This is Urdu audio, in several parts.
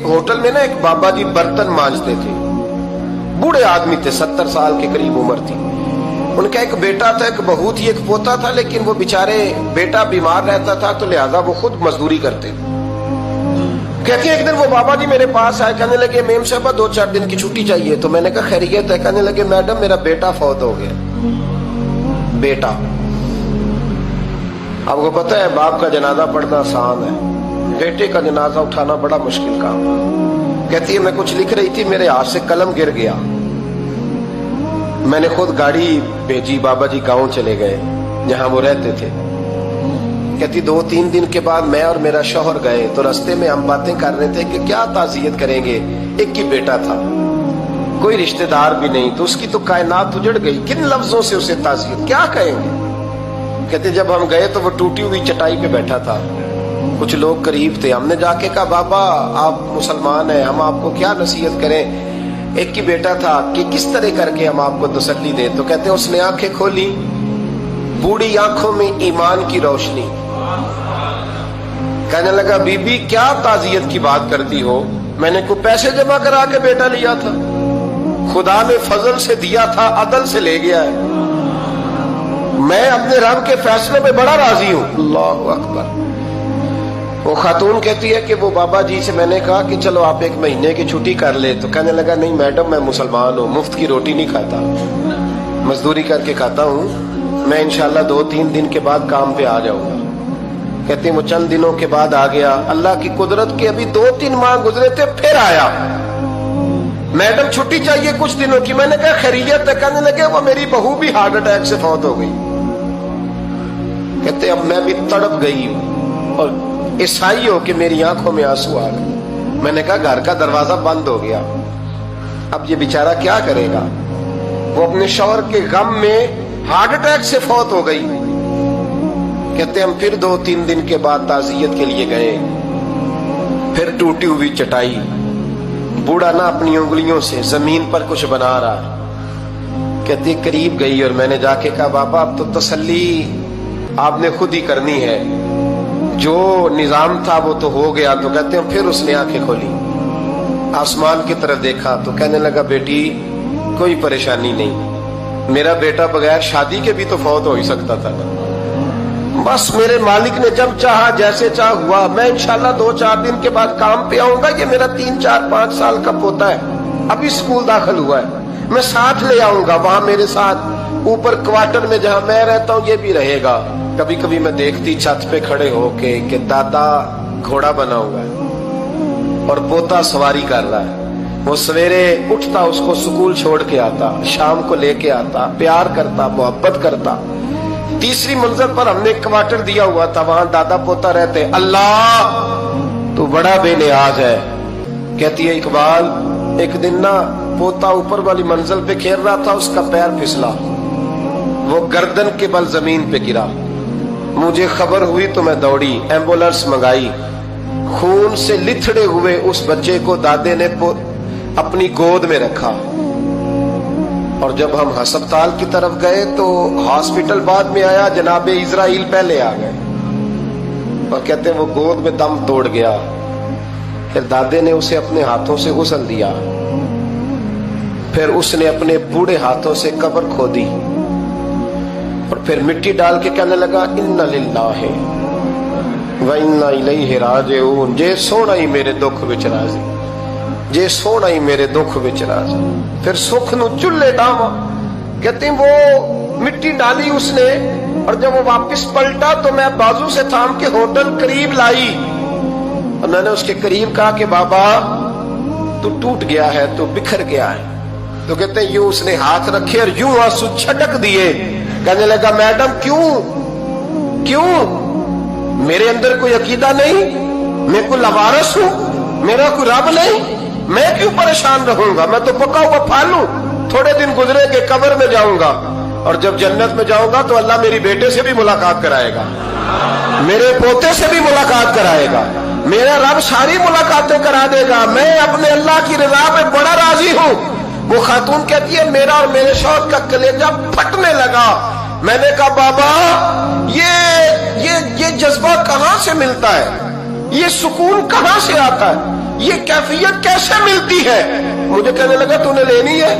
ہوٹل میں نا ایک بابا جی برتن مانجتے تھے، بوڑھے آدمی تھے، 70 سال کے قریب عمر تھی. ان کا ایک بیٹا تھا، ایک بہو تھی، ایک پوتا تھا، لیکن وہ بیچارے بیٹا بیمار رہتا تھا تو لہذا وہ خود مزدوری کرتے. کہتے ہیں ایک دن وہ بابا جی میرے پاس آئے، کہنے لگے میم صاحبہ 2-4 دن کی چھٹی چاہیے. تو میں نے کہا خیریت ہے؟ کہنے لگے میڈم میرا بیٹا فوت ہو گیا. بیٹا، آپ کو پتہ ہے باپ کا جنازہ پڑھنا آسان ہے، بیٹے کا جنازہ اٹھانا بڑا مشکل کام. کہتی ہے میں کچھ لکھ رہی تھی، میرے ہاتھ سے قلم گر گیا. میں نے خود گاڑی بھیجی، بابا جی گاؤں چلے گئے جہاں وہ رہتے تھے. کہتی 2-3 دن کے بعد میں اور میرا شوہر گئے تو رستے میں ہم باتیں کر رہے تھے کہ کیا تعزیت کریں گے. ایک ہی بیٹا تھا، کوئی رشتہ دار بھی نہیں، تو اس کی تو کائنات اجڑ گئی، کن لفظوں سے اسے تعزیت کیا کہیں گے. کہتے جب ہم گئے تو وہ ٹوٹی ہوئی چٹائی پہ بیٹھا تھا، کچھ لوگ قریب تھے. ہم نے جا کے کہا بابا آپ مسلمان ہیں، ہم آپ کو کیا نصیحت کریں، ایک ہی بیٹا تھا، کہ کس طرح کر کے ہم آپ کو تسلی دیں. تو کہتے اس نے آنکھیں کھولی، بوڑھی آنکھوں میں ایمان کی روشنی. کہنے لگا بی بی کیا تعزیت کی بات کرتی ہو، میں نے کوئی پیسے جمع کرا کے بیٹا لیا تھا، خدا نے فضل سے دیا تھا، عدل سے لے گیا ہے. میں اپنے رب کے فیصلے پہ بڑا راضی ہوں. اللہ اکبر. وہ خاتون کہتی ہے کہ وہ بابا جی سے میں نے کہا کہ چلو آپ 1 مہینے کی چھٹی کر لے. تو کہنے لگا نہیں میڈم میں مسلمان ہوں، مفت کی روٹی نہیں کھاتا، مزدوری کر کے کھاتا ہوں، میں انشاءاللہ 2-3 دن کے بعد کام پہ آ جاؤں گا. کہتے ہیں وہ چند دنوں کے بعد آ گیا. اللہ کی قدرت کے ابھی 2-3 ماہ گزرے تھے پھر آیا. میڈم چھٹی چاہیے کچھ دنوں کی. میں نے کہا خیریت ہے؟ کہنے لگے وہ میری بہو بھی ہارٹ اٹیک سے فوت ہو گئی. کہتے اب میں بھی تڑپ گئی اور عیسائی ہو کہ میری آنکھوں میں آنسو آ گئے. میں نے کہا گھر کا دروازہ بند ہو گیا، اب یہ بیچارہ کیا کرے گا. وہ اپنے شوہر کے غم میں ہارٹ اٹیک سے فوت ہو گئی. کہتے ہم پھر 2-3 دن کے بعد تعزیت کے لیے گئے. پھر ٹوٹی ہوئی چٹائی، بوڑھا نہ اپنی انگلیوں سے زمین پر کچھ بنا رہا. کہتے قریب گئی اور میں نے جا کے کہا بابا اب تو تسلی آپ نے خود ہی کرنی ہے، جو نظام تھا وہ تو ہو گیا. تو کہتے ہیں پھر اس نے آنکھیں کھولی، آسمان کی طرف دیکھا تو کہنے لگا بیٹی کوئی پریشانی نہیں، میرا بیٹا بغیر شادی کے بھی تو فوت ہو ہی سکتا تھا نا، بس میرے مالک نے جب چاہا جیسے چاہ ہوا. میں انشاءاللہ 2-4 دن کے بعد کام پہ آؤں گا. یہ میرا 3-4-5 سال کا پوتا ہے، ابھی اسکول داخل ہوا ہے، میں ساتھ لے آؤں گا. وہاں میرے ساتھ اوپر کوارٹر میں جہاں میں رہتا ہوں یہ بھی رہے گا. کبھی کبھی میں دیکھتی چھت پہ کھڑے ہو کے کہ دادا گھوڑا بنا ہوا ہے اور پوتا سواری کر رہا ہے. وہ سویرے اٹھتا اس کو سکول چھوڑ کے آتا، شام کو لے کے آتا، پیار کرتا، محبت کرتا. 3ری منزل پر ہم نے کوارٹر دیا ہوا تھا، وہاں دادا پوتا رہتے. اللہ تو بڑا بے نیاز ہے. کہتی ہے اقبال ایک دن نا پوتا اوپر والی منزل پہ کھیل رہا تھا، اس کا پیر پھسلا، وہ گردن کے بل زمین پہ گرا. مجھے خبر ہوئی تو میں دوڑی، ایمبولینس منگائی. خون سے لتھڑے ہوئے اس بچے کو دادے نے اپنی گود میں رکھا. اور جب ہم ہسپتال کی طرف گئے تو ہاسپٹل بعد میں آیا، جناب اسرائیل پہلے آ گئے اور کہتے ہیں وہ گود میں دم توڑ گیا. پھر دادے نے اسے اپنے ہاتھوں سے غسل دیا، پھر اس نے اپنے بوڑھے ہاتھوں سے قبر کھودی اور پھر مٹی ڈال کے کہنے لگا انا للہ و انا الیہ راجعون. جے سونا ہی میرے دکھ وچ راضی، جے سونا ہی میرے دکھ وچ راضی. پھر سکھ نو چلے ڈاواں. کہتے ہیں وہ مٹی ڈالی اس نے اور جب وہ واپس پلٹا تو میں بازو سے تھام کے ہوٹل قریب لائی اور میں نے اس کے قریب کہا کہ بابا تو ٹوٹ گیا ہے، تو بکھر گیا ہے. تو کہتے ہیں یوں اس نے ہاتھ رکھے اور یوں آنسو چھٹک دیے. کہنے لگا میڈم کیوں میرے اندر کوئی عقیدہ نہیں، میں کوئی لوارث ہوں، میرا کوئی رب نہیں، میں کیوں پریشان رہوں گا، میں تو پکا ہوا پھل ہوں. تھوڑے دن گزرے کہ قبر میں جاؤں گا اور جب جنت میں جاؤں گا تو اللہ میری بیٹے سے بھی ملاقات کرائے گا، میرے پوتے سے بھی ملاقات کرائے گا، میرا رب ساری ملاقاتیں کرا دے گا. میں اپنے اللہ کی رضا پہ بڑا راضی ہوں. وہ خاتون کہتی ہے میرا اور میرے شوہر کا کلیجہ پھٹنے لگا. میں نے کہا بابا یہ جذبہ کہاں سے ملتا ہے، یہ سکون کہاں سے آتا ہے. یہ کیفیت کیسے ملتی ہے؟ مجھے کہنے لگا تو نے لینی ہے؟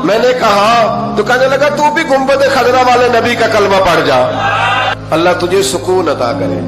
میں نے کہا تو کہنے لگا تو بھی گنبد خضرا والے نبی کا کلمہ پڑھ جا، اللہ تجھے سکون عطا کرے۔